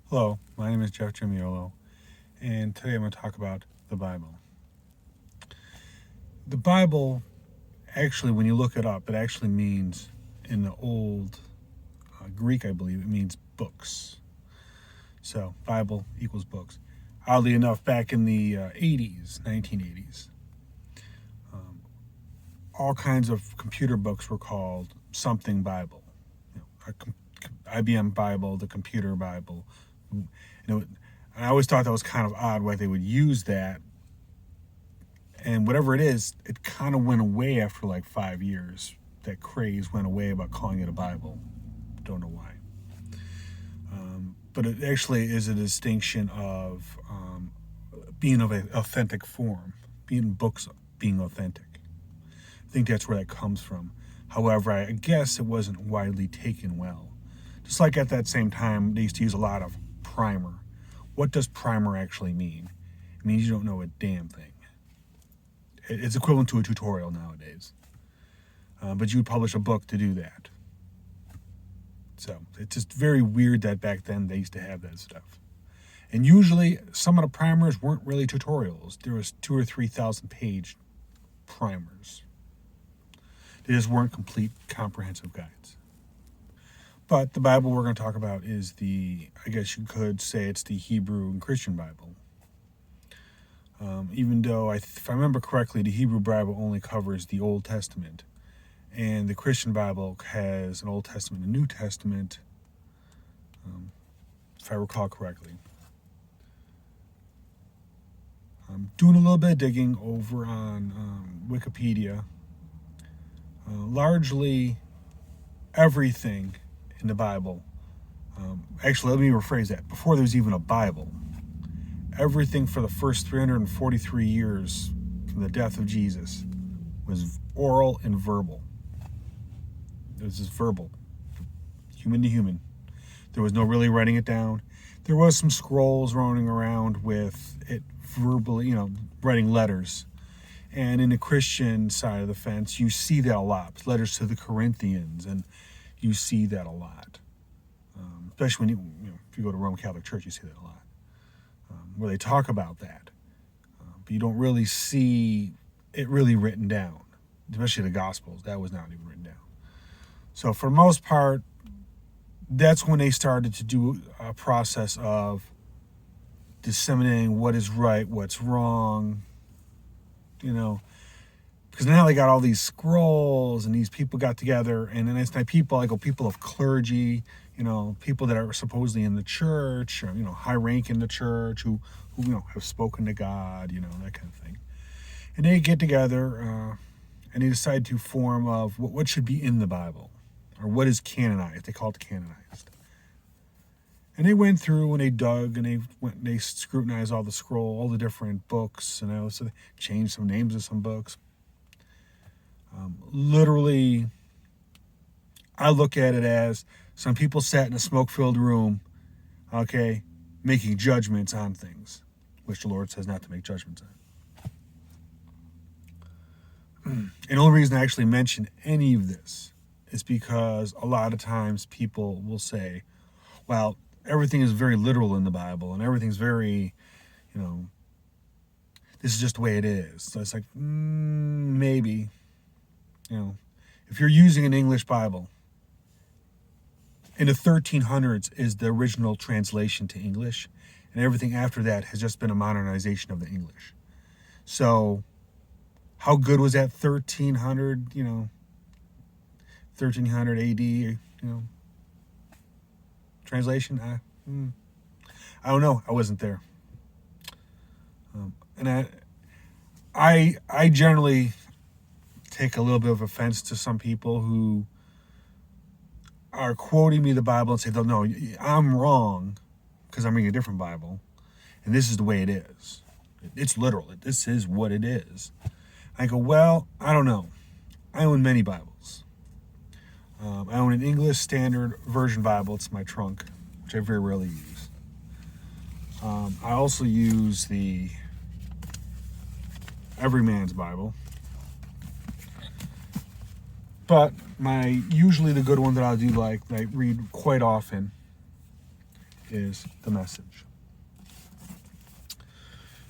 Hello, my name is Jeff Jamiolo, and today I'm going to talk about the Bible. The Bible, actually, when you look it up, it actually means, in the old Greek, I believe, it means books. So, Bible equals books. Oddly enough, back in the 1980s, all kinds of computer books were called something Bible. IBM Bible, the computer Bible. I always thought that was kind of odd why they would use that. And whatever it is, it kind of went away after like 5 years. That craze went away about calling it a Bible. Don't know why. But it actually is a distinction of being of an authentic form, being books being authentic. I think that's where that comes from. However, I guess it wasn't widely taken well. Just like at that same time, they used to use a lot of primer. What does primer actually mean? It means you don't know a damn thing. It's equivalent to a tutorial nowadays. But you would publish a book to do that. So it's just very weird that back then they used to have that stuff. And usually some of the primers weren't really tutorials. There was 2,000 or 3,000 page primers. They just weren't complete comprehensive guides. But the Bible we're going to talk about is I guess you could say it's the Hebrew and Christian Bible. Even though, if I remember correctly, the Hebrew Bible only covers the Old Testament. And the Christian Bible has an Old Testament and a New Testament, if I recall correctly. I'm doing a little bit of digging over on Wikipedia. Largely everything in the Bible. Actually, let me rephrase that. Before there was even a Bible, everything for the first 343 years from the death of Jesus was oral and verbal. It was just verbal, human to human. There was no really writing it down. There was some scrolls running around with it verbally, writing letters. And in the Christian side of the fence, you see that a lot. Letters to the Corinthians, and you see that a lot. Especially when if you go to Roman Catholic Church, you see that a lot. Where they talk about that. But you don't really see it really written down. Especially the Gospels, that was not even written down. So for the most part, that's when they started to do a process of disseminating what is right, what's wrong, because now they got all these scrolls and these people got together, and then it's not people of clergy, people that are supposedly in the church, or, high rank in the church who have spoken to God, that kind of thing. And they get together and they decide to form of what should be in the Bible, or what is canonized. They call it canonized. And they went through and they dug and they scrutinized all the different books, and so they changed some names of some books. Literally, I look at it as some people sat in a smoke-filled room, making judgments on things, which the Lord says not to make judgments on. And the only reason I actually mention any of this is because a lot of times people will say, well, everything is very literal in the Bible, and everything's very, this is just the way it is. So it's like, maybe, if you're using an English Bible, in the 1300s is the original translation to English, and everything after that has just been a modernization of the English. So how good was that 1300, 1300 AD, translation? I don't know. I wasn't there. And I generally take a little bit of offense to some people who are quoting me the Bible and say, no, I'm wrong because I'm reading a different Bible, and this is the way it is. It's literal. This is what it is. I go, well, I don't know. I own many Bibles. I own an English Standard Version Bible. It's in my trunk, which I very rarely use. I also use the Everyman's Bible. But usually the good one that I read quite often is the Message.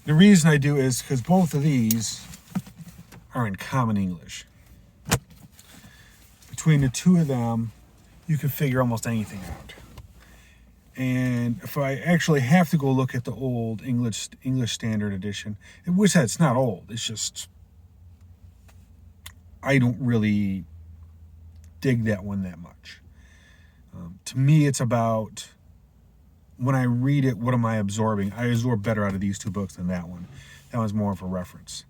The reason I do is because both of these are in Common English. Between the two of them, you can figure almost anything out. And if I actually have to go look at the old English Standard Edition, which it's not old, it's just I don't really dig that one that much. To me, it's about when I read it, what am I absorbing? I absorb better out of these two books than that one. That one's more of a reference.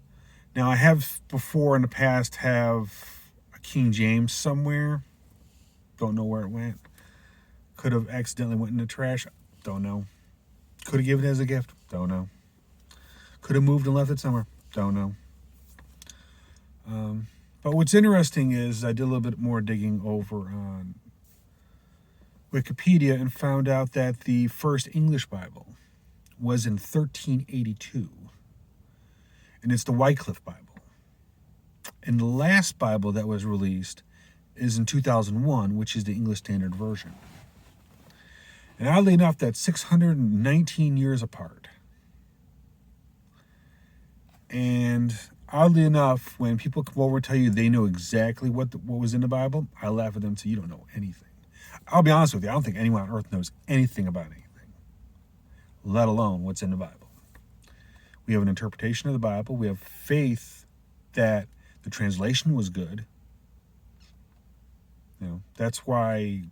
Now, I have before in the past have a King James somewhere. Don't know where it went. Could have accidentally went in the trash. Don't know. Could have given it as a gift. Don't know. Could have moved and left it somewhere. Don't know. But what's interesting is I did a little bit more digging over on Wikipedia and found out that the first English Bible was in 1382. And it's the Wycliffe Bible. And the last Bible that was released is in 2001, which is the English Standard Version. And oddly enough, that's 619 years apart. And oddly enough, when people come over and tell you they know exactly what was in the Bible, I laugh at them and say, you don't know anything. I'll be honest with you, I don't think anyone on earth knows anything about anything, let alone what's in the Bible. We have an interpretation of the Bible. We have faith that the translation was good. That's why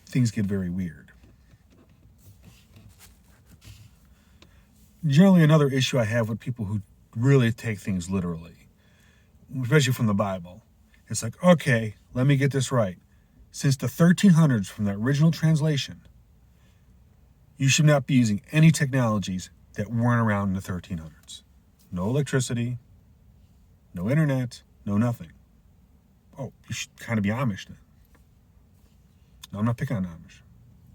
things get very weird. Generally, another issue I have with people who really take things literally, especially from the Bible, it's like, okay, let me get this right. Since the 1300s, from the original translation, you should not be using any technologies that weren't around in the 1300s. No electricity, no internet, no nothing. Oh, you should kind of be Amish then. No, I'm not picking on Amish.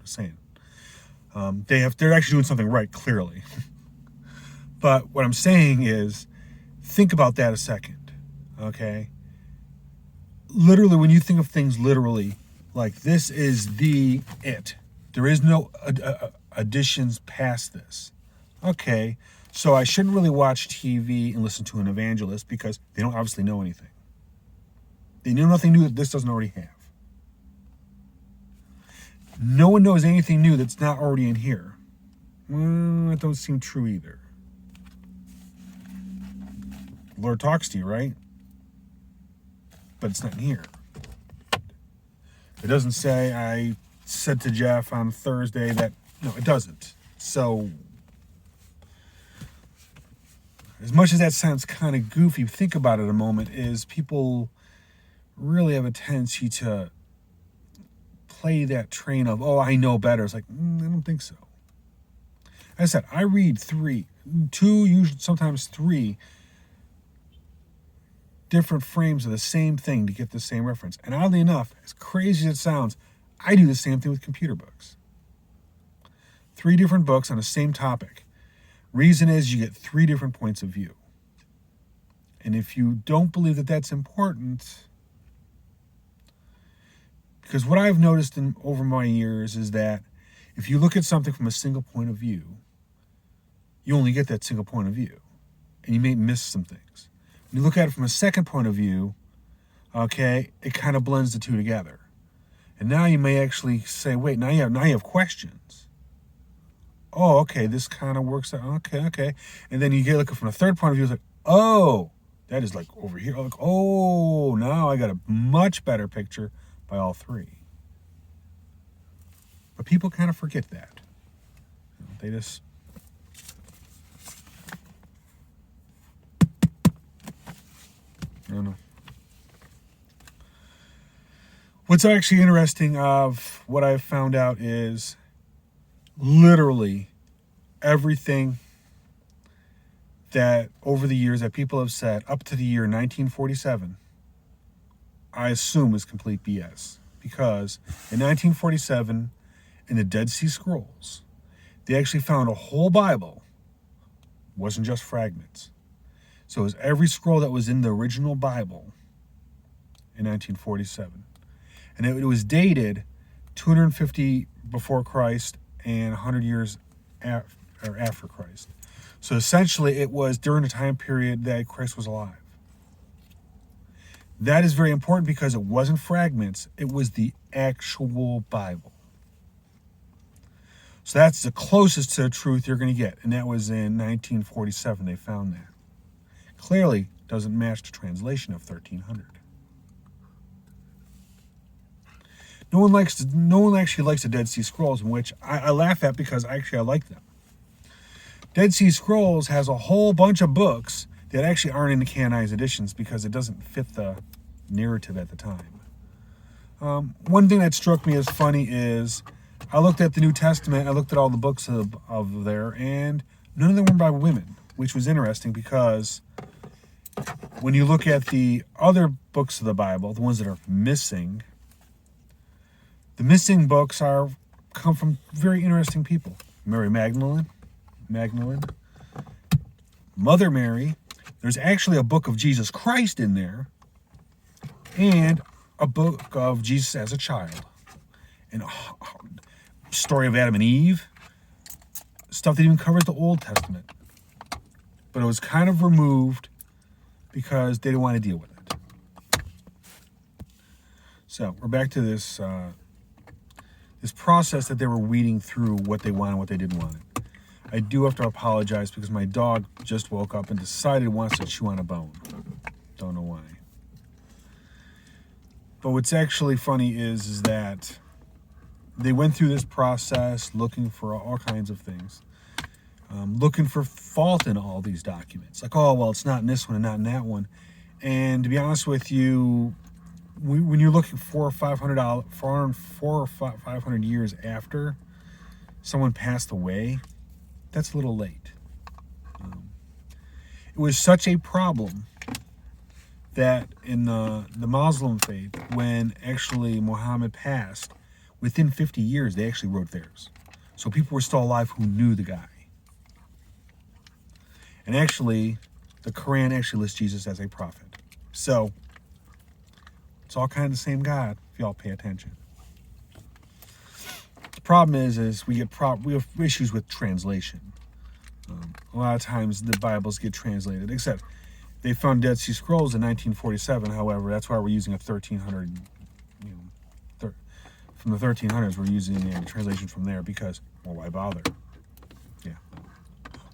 Just saying. They're actually doing something right, clearly. But what I'm saying is, think about that a second, okay? Literally, when you think of things literally, like this is it. There is no additions past this. Okay, so I shouldn't really watch TV and listen to an evangelist because they don't obviously know anything. They know nothing new that this doesn't already have. No one knows anything new that's not already in here. That don't seem true either. The Lord talks to you, right? But it's not in here. It doesn't say, I said to Jeff on Thursday that, no, it doesn't. So, as much as that sounds kind of goofy, think about it a moment, is people really have a tendency to play that train of, oh, I know better. It's like, I don't think so. As I said, I read two, usually sometimes three different frames of the same thing to get the same reference. And oddly enough, as crazy as it sounds, I do the same thing with computer books. 3 different books on the same topic. Reason is you get 3 different points of view. And if you don't believe that that's important, because what I've noticed over my years is that if you look at something from a single point of view, you only get that single point of view. And you may miss some things. When you look at it from a second point of view, okay, it kind of blends the two together. And now you may actually say, wait, now you have questions. Oh, okay, this kind of works out. Okay. And then you get looking from a third point of view, it's like, oh, that is like over here. Like, oh, now I got a much better picture by all 3. But people kind of forget that. They just... I don't know. What's actually interesting of what I've found out is literally everything that over the years that people have said up to the year 1947, I assume is complete BS. Because in 1947, in the Dead Sea Scrolls, they actually found a whole Bible. It wasn't just fragments. So it was every scroll that was in the original Bible in 1947. And it was dated 250 before Christ and 100 years after Christ. So essentially, it was during the time period that Christ was alive. That is very important because it wasn't fragments. It was the actual Bible. So that's the closest to the truth you're going to get. And that was in 1947. They found that. Clearly doesn't match the translation of 1300. No one actually likes the Dead Sea Scrolls, in which I laugh at because I like them. Dead Sea Scrolls has a whole bunch of books that actually aren't in the canonized editions because it doesn't fit the narrative at the time. One thing that struck me as funny is I looked at the New Testament, I looked at all the books of there, and none of them were by women, which was interesting because when you look at the other books of the Bible, the ones that are missing, the missing books come from very interesting people. Mary Magdalene, Mother Mary. There's actually a book of Jesus Christ in there, and a book of Jesus as a child, and a story of Adam and Eve, stuff that even covers the Old Testament. But it was kind of removed because they didn't want to deal with it. So we're back to this this process that they were weeding through what they wanted and what they didn't want. I do have to apologize because my dog just woke up and decided it wants to chew on a bone. Don't know why. But what's actually funny is that they went through this process looking for all kinds of things, looking for fault in all these documents. Like, oh, well, it's not in this one and not in that one. And to be honest with you, when you're looking 400 or 500 years after someone passed away, that's a little late. It was such a problem that in the Muslim faith, when actually Muhammad passed, within 50 years, they actually wrote theirs. So people were still alive who knew the guy. And actually, the Quran actually lists Jesus as a prophet. So it's all kind of the same God, if y'all pay attention. The problem is we have issues with translation. A lot of times the Bibles get translated, except they found Dead Sea Scrolls in 1947. However, that's why we're using a 1300, from the 1300s, we're using a translation from there because, well, why bother? Yeah.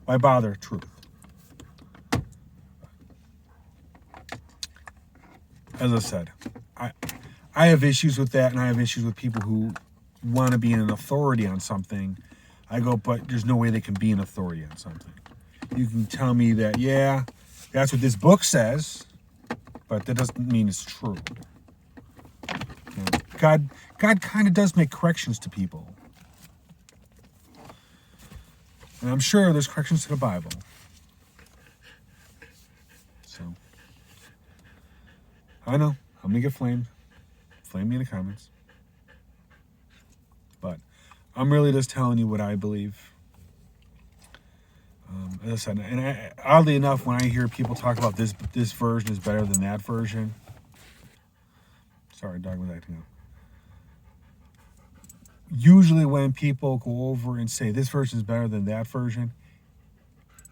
Why bother truth? As I said, I have issues with that, and I have issues with people who want to be an authority on something. I go, but there's no way they can be an authority on something. You can tell me that, yeah, that's what this book says, but that doesn't mean it's true. You know, God kind of does make corrections to people. And I'm sure there's corrections to the Bible. So, I know, I'm going to get flamed. Flame me in the comments. But I'm really just telling you what I believe. As I said, and oddly enough, when I hear people talk about this version is better than that version. Sorry, dog was acting up. Usually when people go over and say this version is better than that version,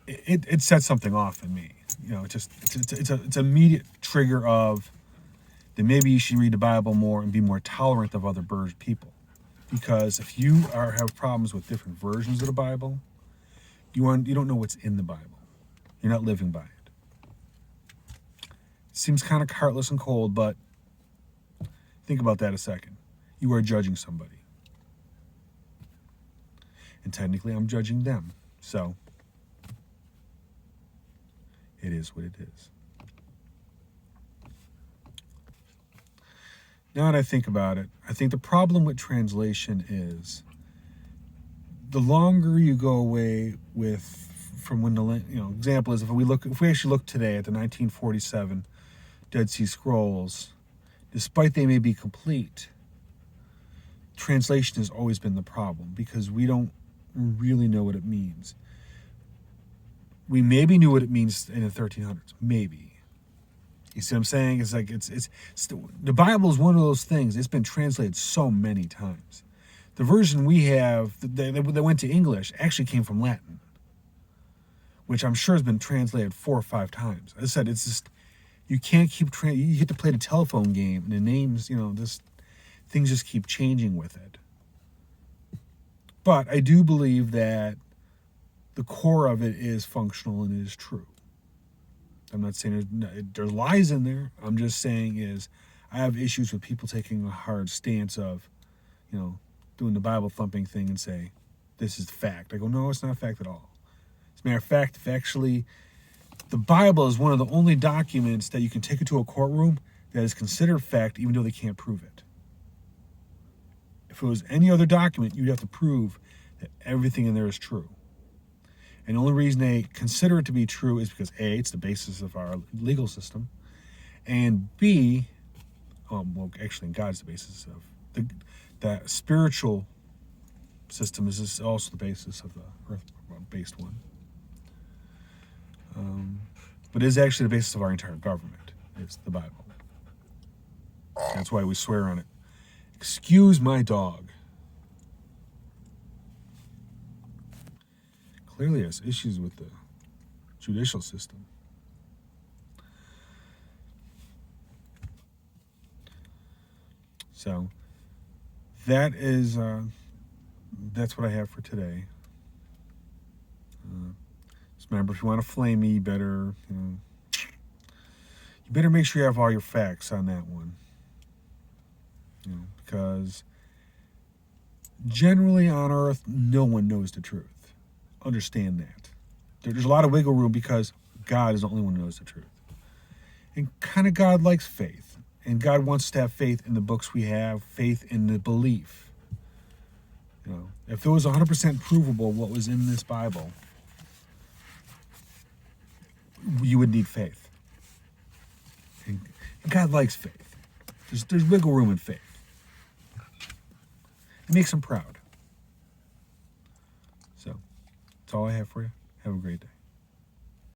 it sets something off in me. You know, it's an immediate trigger of that maybe you should read the Bible more and be more tolerant of other people. Because if you have problems with different versions of the Bible, you don't know what's in the Bible. You're not living by it. It seems kind of heartless and cold, but think about that a second. You are judging somebody. And technically, I'm judging them. So, it is what it is. Now that I think about it, I think the problem with translation is the longer you go away from when the example is if we actually look today at the 1947 Dead Sea Scrolls, despite they may be complete, translation has always been the problem because we don't really know what it means. We maybe knew what it means in the 1300s, maybe. You see what I'm saying? It's like it's the Bible is one of those things. It's been translated so many times. The version we have that went to English actually came from Latin, which I'm sure has been translated 4 or 5 times. As I said, it's just you can't keep you get to play the telephone game, and the names, this things just keep changing with it. But I do believe that the core of it is functional and it is true. I'm not saying there's lies in there. I'm just saying I have issues with people taking a hard stance of, doing the Bible thumping thing and say, this is fact. I go, no, it's not fact at all. As a matter of fact, actually, the Bible is one of the only documents that you can take into a courtroom that is considered fact even though they can't prove it. If it was any other document, you'd have to prove that everything in there is true. And the only reason they consider it to be true is because A, it's the basis of our legal system, and B, actually God's the basis of that spiritual system is also the basis of the earth-based one. But it is actually the basis of our entire government. It's the Bible. That's why we swear on it. Excuse my dog. Clearly has issues with the judicial system. So that's what I have for today. Just remember, if you want to flame me, you better make sure you have all your facts on that one. Because generally on Earth, no one knows the truth. Understand that. There's a lot of wiggle room because God is the only one who knows the truth. And kind of God likes faith. And God wants us to have faith in the books we have, faith in the belief. If it was 100% provable what was in this Bible, you would need faith. And God likes faith. There's wiggle room in faith. It makes him proud. So, that's all I have for you. Have a great day.